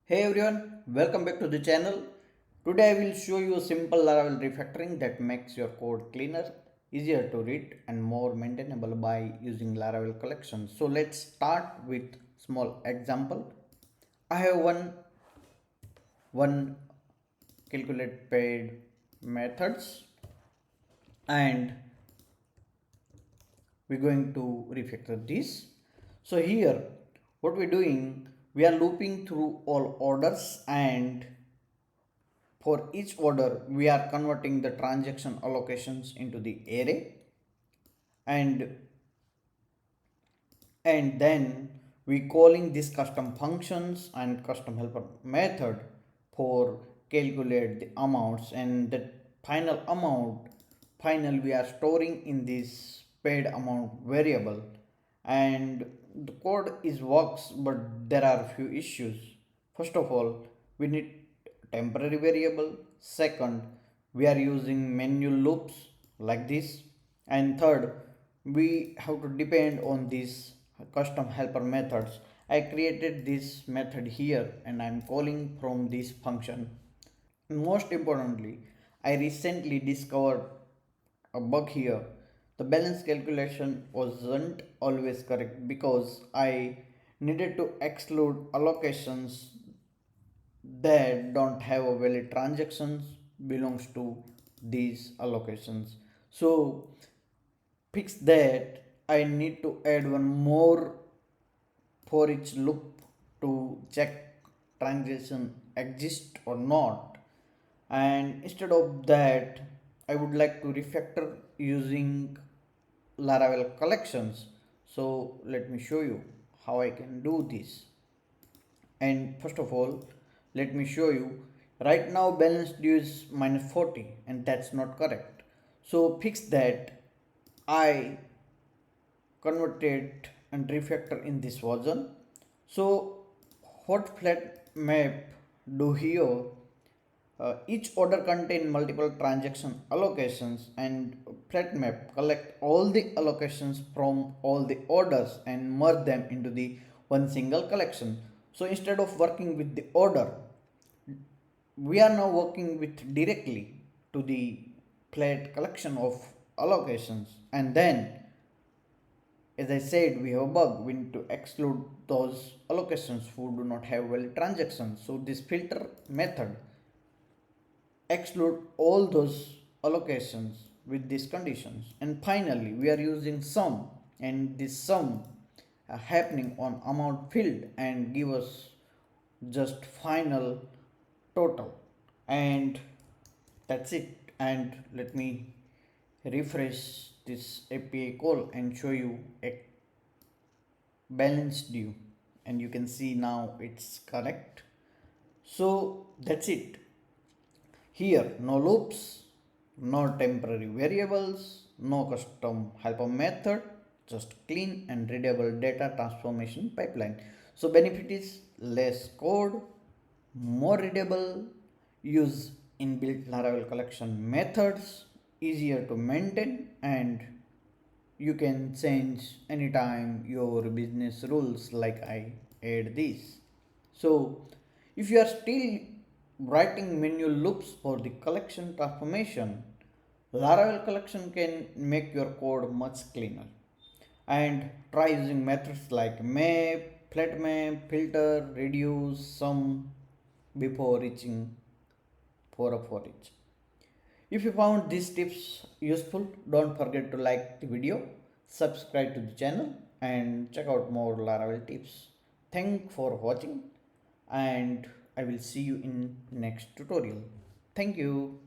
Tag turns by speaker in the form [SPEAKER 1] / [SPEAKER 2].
[SPEAKER 1] Hey everyone, welcome back to the channel. Today I will show you a simple Laravel refactoring that makes your code cleaner, easier to read and more maintainable by using Laravel Collections. So let's start with small example. I have one calculate paid methods and we're going to refactor this. So here what we're doing, we are looping through all orders, and for each order, we are converting the transaction allocations into the array, and then we calling these custom functions and custom helper method for calculate the amounts, and the final amount we are storing in this paid amount variable. And the code is works, but there are a few issues. First of all, we need temporary variable. Second, we are using manual loops like this. And third, we have to depend on these custom helper methods. I created this method here and I'm calling from this function. Most importantly, I recently discovered a bug here. The balance calculation wasn't always correct because I needed to exclude allocations that don't have a valid transactions belongs to these allocations. So fix that. I need to add one more for each loop to check transaction exist or not. And instead of that, I would like to refactor using Laravel collections. So let me show you how I can do this. And first of all, let me show you. Right now balance due is minus 40 and that's not correct. So fix that. I converted and refactor in this version. So what flatMap do here, each order contain multiple transaction allocations, and flatMap collect all the allocations from all the orders and merge them into the one single collection. So instead of working with the order, we are now working with directly to the flat collection of allocations. And then, as I said, we have a bug. We need to exclude those allocations who do not have valid transactions. So this filter method exclude all those allocations with these conditions. And finally, we are using sum, and this sum happening on amount field and give us just final total. And that's it. And let me refresh this API call and show you a balanced due, and you can see now it's correct. So that's it. Here, no loops, no temporary variables, no custom helper method, just clean and readable data transformation pipeline. So benefit is less code, more readable, use inbuilt Laravel collection methods, easier to maintain, and you can change anytime your business rules like I add this. So if you are still writing manual loops for the collection transformation, Laravel collection can make your code much cleaner. And try using methods like map, flatMap, filter, reduce, sum before reaching for each. If you found these tips useful, don't forget to like the video, subscribe to the channel, and check out more Laravel tips. Thanks for watching, and I will see you in next tutorial. Thank you.